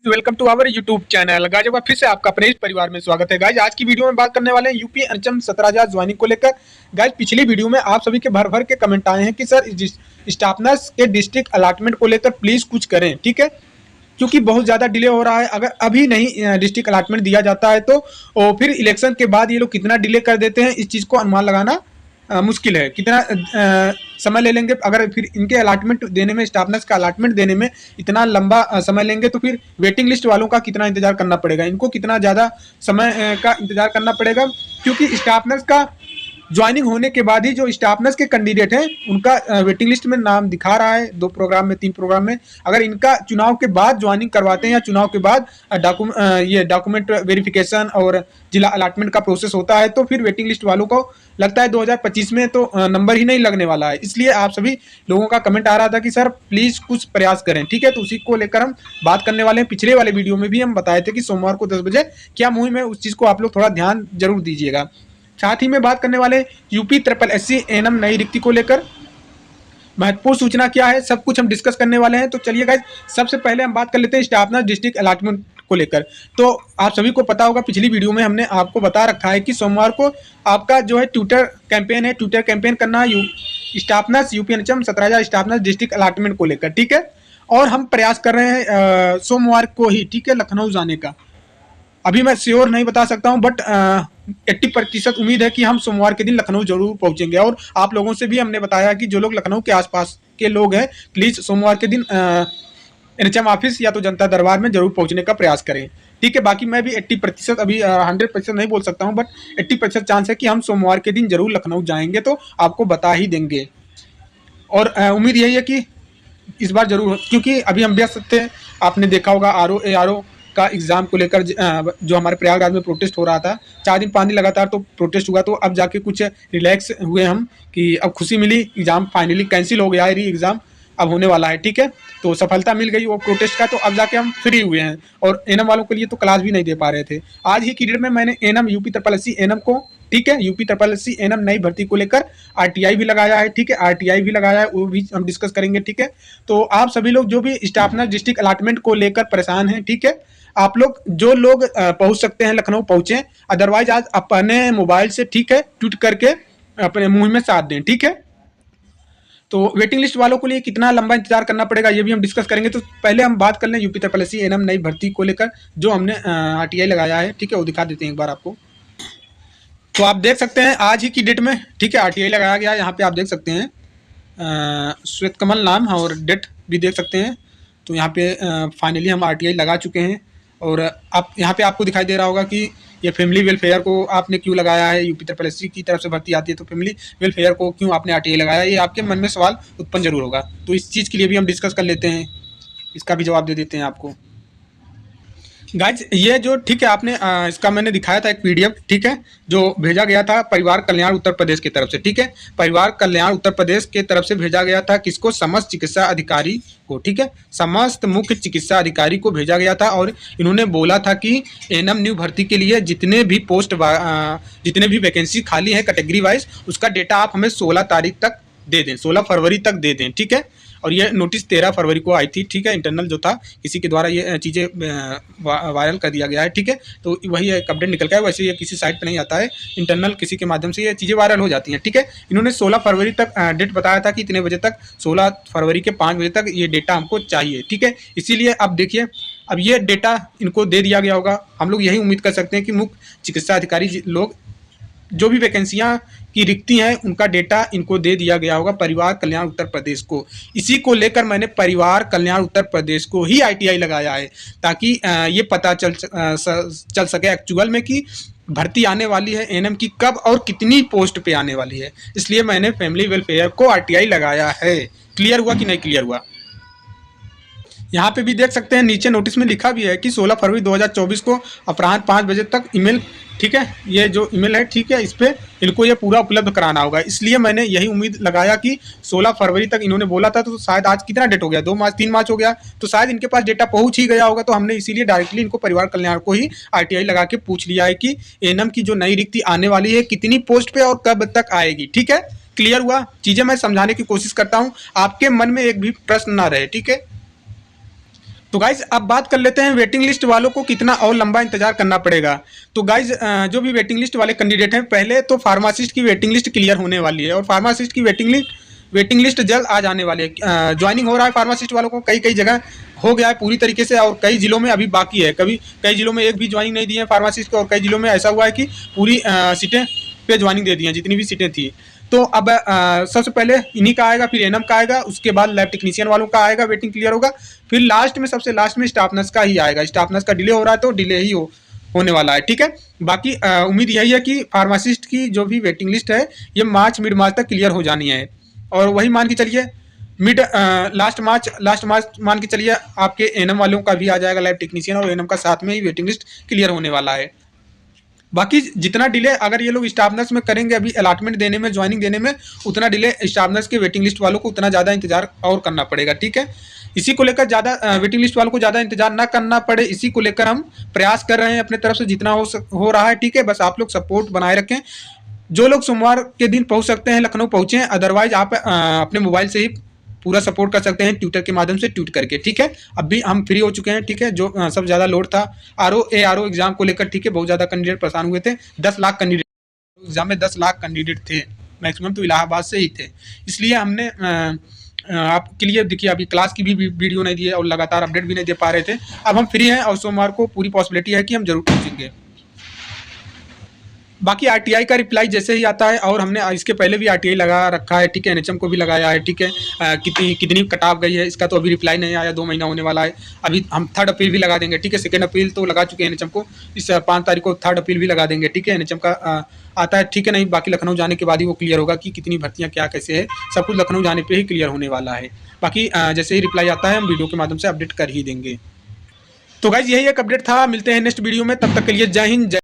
Welcome to our YouTube channel. Guys एक बार फिर से आपका अपने इस परिवार में स्वागत है। गाइस आज की वीडियो में बात करने वाले हैं यूपी अंचम 17,000 ज्वाइनिंग को लेकर। गाइस पिछली वीडियो में आप सभी के भर भर के कमेंट आए हैं कि सर स्टाफ नर्स के डिस्ट्रिक्ट अलॉटमेंट को लेकर प्लीज कुछ करें, ठीक है, क्योंकि बहुत ज़्यादा डिले हो रहा है। अगर अभी नहीं डिस्ट्रिक्ट अलॉटमेंट दिया जाता है तो फिर इलेक्शन के बाद ये लोग कितना डिले कर देते हैं, इस चीज़ को अनुमान लगाना मुश्किल है। कितना समय ले लेंगे अगर फिर इनके अलॉटमेंट देने में, स्टाफ नर्स का अलॉटमेंट देने में इतना लंबा समय लेंगे तो फिर वेटिंग लिस्ट वालों का कितना इंतजार करना पड़ेगा, इनको कितना ज़्यादा समय का इंतजार करना पड़ेगा। क्योंकि स्टाफ नर्स का ज्वाइनिंग होने के बाद ही जो स्टाफ नर्स के कैंडिडेट हैं उनका वेटिंग लिस्ट में नाम दिखा रहा है 2 प्रोग्राम में 3 प्रोग्राम में। अगर इनका चुनाव के बाद ज्वाइनिंग करवाते हैं या चुनाव के बाद ये डॉक्यूमेंट वेरिफिकेशन और जिला अलॉटमेंट का प्रोसेस होता है तो फिर वेटिंग लिस्ट वालों को लगता है 2025 में तो नंबर ही नहीं लगने वाला है। इसलिए आप सभी लोगों का कमेंट आ रहा था कि सर प्लीज कुछ प्रयास करें, ठीक है, तो उसी को लेकर हम बात करने वाले हैं। पिछले वाले वीडियो में भी हम बताए थे कि सोमवार को 10 बजे क्या मुहिम है, उस चीज को आप लोग थोड़ा ध्यान जरूर दीजिएगा। साथ ही में बात करने वाले यूपी SSSC एएनएम नई रिक्ति को लेकर महत्वपूर्ण सूचना क्या है, सब कुछ हम डिस्कस करने वाले हैं। तो चलिए गाइस सबसे पहले हम बात कर लेते हैं स्टाफ नर्स डिस्ट्रिक्ट अलॉटमेंट को लेकर। तो आप सभी को पता होगा पिछली वीडियो में हमने आपको बता रखा है कि सोमवार को आपका जो है ट्विटर कैंपेन है, ट्विटर कैंपेन करना है स्टाफ नर्स यूपी अंचम 17,000 स्टाफ नर्स डिस्ट्रिक्ट अलॉटमेंट को लेकर, ठीक है। और हम प्रयास कर रहे हैं सोमवार को ही, ठीक है, लखनऊ जाने का। अभी मैं श्योर नहीं बता सकता हूं बट 80% उम्मीद है कि हम सोमवार के दिन लखनऊ जरूर पहुंचेंगे। और आप लोगों से भी हमने बताया कि जो लोग लखनऊ के आसपास के लोग हैं प्लीज सोमवार के दिन एनएचएम ऑफिस या तो जनता दरबार में जरूर पहुंचने का प्रयास करें, ठीक है। बाकी मैं भी 80%, अभी 100% नहीं बोल सकता हूं बट 80% चांस है कि हम सोमवार के दिन जरूर लखनऊ जाएंगे, तो आपको बता ही देंगे। और उम्मीद यही है कि इस बार जरूर, क्योंकि अभी हम व्यस्त थे, आपने देखा होगा ARO का एग्जाम को लेकर जो हमारे प्रयागराज में प्रोटेस्ट हो रहा था, 4 दिन 5 दिन लगातार तो प्रोटेस्ट हुआ। तो अब जाके कुछ रिलैक्स हुए हम कि अब खुशी मिली, एग्जाम फाइनली कैंसिल हो गया है, एग्जाम अब होने वाला है, ठीक है। तो सफलता मिल गई वो प्रोटेस्ट का, तो अब जाके हम फ्री हुए हैं। और एएनएम वालों के लिए तो क्लास भी नहीं दे पा रहे थे। आज ही पीरियड में मैंने एएनएम यूपी SSSC एएनएम को, ठीक है, यूपी SSSC एएनएम नई भर्ती को लेकर आरटीआई भी लगाया है, ठीक है, आरटीआई भी लगाया है, वो भी हम डिस्कस करेंगे, ठीक है। तो आप सभी लोग जो भी स्टाफ नर्स डिस्ट्रिक्ट अलॉटमेंट को लेकर परेशान हैं, ठीक है, आप लोग जो लोग पहुंच सकते हैं लखनऊ पहुंचे, अदरवाइज आज अपने मोबाइल से, ठीक है, ट्वीट करके अपने मुहिम में साथ दें, ठीक है। तो वेटिंग लिस्ट वालों के लिए कितना लंबा इंतजार करना पड़ेगा ये भी हम डिस्कस करेंगे। तो पहले हम बात कर लें यूपी SSSC एएनएम नई भर्ती को लेकर जो हमने आरटीआई लगाया है, ठीक है, वो दिखा देते हैं एक बार आपको। तो आप देख सकते हैं आज ही की डेट में, ठीक है, आरटीआई लगाया गया है। यहाँ पे आप देख सकते हैं श्वेत कमल नाम और डेट भी देख सकते हैं। तो यहाँ पे फाइनली हम आरटीआई लगा चुके हैं। और आप यहाँ पे आपको दिखाई दे रहा होगा कि ये फैमिली वेलफेयर को आपने क्यों लगाया है, यूपी SSSC की तरफ से भर्ती आती है तो फैमिली वेलफेयर को क्यों आपने आरटीआई लगाया, ये आपके मन में सवाल उत्पन्न जरूर होगा। तो इस चीज़ के लिए भी हम डिस्कस कर लेते हैं, इसका भी जवाब दे देते हैं आपको। गाइज ये जो, ठीक है, आपने इसका मैंने दिखाया था एक पीडीएफ, ठीक है, जो भेजा गया था परिवार कल्याण उत्तर प्रदेश की तरफ से, ठीक है, परिवार कल्याण उत्तर प्रदेश के तरफ से भेजा गया था किसको, समस्त चिकित्सा अधिकारी को, ठीक है, समस्त मुख्य चिकित्सा अधिकारी को भेजा गया था। और इन्होंने बोला था कि एएनएम न्यू भर्ती के लिए जितने भी पोस्ट, जितने भी वैकेंसी खाली है कैटेगरी वाइज, उसका डेटा आप हमें 16 तारीख तक दे दें, 16 फरवरी तक दे दें, ठीक है। और ये नोटिस 13 फरवरी को आई थी, ठीक है, इंटरनल जो था किसी के द्वारा ये चीज़ें वायरल कर दिया गया है, ठीक है। तो वही एक अपडेट निकल गया है, वैसे ये किसी साइट पे नहीं आता है, इंटरनल किसी के माध्यम से ये चीज़ें वायरल हो जाती हैं, ठीक है। इन्होंने 16 फरवरी तक डेट बताया था कि इतने बजे तक, 16 फरवरी के 5 बजे तक ये डेटा हमको चाहिए, ठीक है। इसीलिए अब देखिए, अब ये डेटा इनको दे दिया गया होगा। हम लोग यही उम्मीद कर सकते हैं कि मुख्य चिकित्सा अधिकारी लोग जो भी वैकेंसियां की रिक्ति हैं उनका डेटा इनको दे दिया गया होगा परिवार कल्याण उत्तर प्रदेश को। इसी को लेकर मैंने परिवार कल्याण उत्तर प्रदेश को ही आईटीआई लगाया है, ताकि ये पता चल सके एक्चुअल में कि भर्ती आने वाली है एएनएम की कब और कितनी पोस्ट पे आने वाली है। इसलिए मैंने फैमिली वेलफेयर को आरटीआई लगाया है। क्लियर हुआ कि नहीं क्लियर हुआ? यहाँ पे भी देख सकते हैं नीचे नोटिस में लिखा भी है कि 16 फरवरी 2024 को अपराह्न 5 बजे तक ईमेल, ठीक है, ये जो ईमेल है, ठीक है, इस पे इनको ये पूरा उपलब्ध कराना होगा। इसलिए मैंने यही उम्मीद लगाया कि 16 फरवरी तक इन्होंने बोला था, तो शायद आज कितना डेट हो गया, 2 मार्च 3 मार्च हो गया, तो शायद इनके पास डेटा पहुंच ही गया होगा। तो हमने इसीलिए डायरेक्टली इनको परिवार कल्याण को ही आरटीआई लगा के पूछ लिया है कि एएनएम की जो नई रिक्ति आने वाली है कितनी पोस्ट पे और कब तक आएगी, ठीक है। क्लियर हुआ? चीजें मैं समझाने की कोशिश करता हूँ, आपके मन में एक भी प्रश्न ना रहे, ठीक है। तो गाइज अब बात कर लेते हैं वेटिंग लिस्ट वालों को कितना और लंबा इंतजार करना पड़ेगा। तो गाइज जो भी वेटिंग लिस्ट वाले कैंडिडेट हैं, पहले तो फार्मासिस्ट की वेटिंग लिस्ट क्लियर होने वाली है और फार्मासिस्ट की वेटिंग लिस्ट जल्द आ जाने वाली है। ज्वाइनिंग हो रहा है फार्मासिस्ट वालों को, कई जगह हो गया है पूरी तरीके से और कई जिलों में अभी बाकी है। कई जिलों में एक भी ज्वाइनिंग नहीं दी है फार्मासिस्ट को और कई जिलों में ऐसा हुआ है कि पूरी सीटें पे ज्वाइनिंग दे दी हैं जितनी भी सीटें थी। तो अब सबसे पहले इन्हीं का आएगा, फिर एनएम का आएगा, उसके बाद लैब टेक्नीशियन वालों का आएगा, वेटिंग क्लियर होगा, फिर लास्ट में सबसे लास्ट में स्टाफ नर्स का ही आएगा। स्टाफ नर्स का डिले हो रहा है तो डिले ही होने वाला है, ठीक है। बाकी उम्मीद यही है कि फार्मासिस्ट की जो भी वेटिंग लिस्ट है ये मिड मार्च तक क्लियर हो जानी है और वही मान के चलिए लास्ट मार्च मान के चलिए आपके एनएम वालों का भी आ जाएगा, लैब टेक्नीशियन और एनएम का साथ में ही वेटिंग लिस्ट क्लियर होने वाला है। बाकी जितना डिले अगर ये लोग स्टाफ नर्स में करेंगे अभी अलॉटमेंट देने में, ज्वाइनिंग देने में, उतना डिले स्टाफ नर्स के वेटिंग लिस्ट वालों को उतना ज़्यादा इंतजार और करना पड़ेगा, ठीक है। इसी को लेकर ज़्यादा वेटिंग लिस्ट वालों को ज़्यादा इंतजार ना करना पड़े, इसी को लेकर हम प्रयास कर रहे हैं अपने तरफ से जितना हो रहा है, ठीक है। बस आप लोग सपोर्ट बनाए रखें। जो लोग सोमवार के दिन पहुँच सकते हैं लखनऊ पहुँचें, अदरवाइज आप अपने मोबाइल से ही पूरा सपोर्ट कर सकते हैं ट्विटर के माध्यम से ट्वीट करके, ठीक है। अब भी हम फ्री हो चुके हैं, ठीक है। जो सब ज़्यादा लोड था आरओ एग्जाम को लेकर, ठीक है, बहुत ज़्यादा कैंडिडेट परेशान हुए थे। 10 लाख कैंडिडेट एग्जाम में 10 लाख कैंडिडेट थे, मैक्सिमम तो इलाहाबाद से ही थे। इसलिए हमने आपके लिए देखिए अभी क्लास की भी वीडियो नहीं दी है और लगातार अपडेट भी नहीं दे पा रहे थे। अब हम फ्री हैं और सोमवार को पूरी पॉसिबिलिटी है कि हम जरूर पहुँचेंगे। बाकी आरटीआई का रिप्लाई जैसे ही आता है, और हमने इसके पहले भी आरटीआई लगा रखा है, ठीक है, एनएचएम को भी लगाया है, ठीक है। कितनी कटाव गई है इसका तो अभी रिप्लाई नहीं आया, 2 महीना होने वाला है। अभी हम थर्ड अपील भी लगा देंगे, ठीक है। सेकेंड अपील तो लगा चुके हैं एनएचएम को, इस 5 तारीख को थर्ड अपील भी लगा देंगे, ठीक है। एनएचएम का आता है, ठीक है। नहीं, बाकी लखनऊ जाने के बाद ही वो क्लियर होगा कि कितनी भर्तियाँ क्या कैसे है, सब कुछ लखनऊ जाने पर ही क्लियर होने वाला है। बाकी जैसे ही रिप्लाई आता है हम वीडियो के माध्यम से अपडेट कर ही देंगे। तो गाइज यही एक अपडेट था, मिलते हैं नेक्स्ट वीडियो में, तब तक के लिए जय हिंद।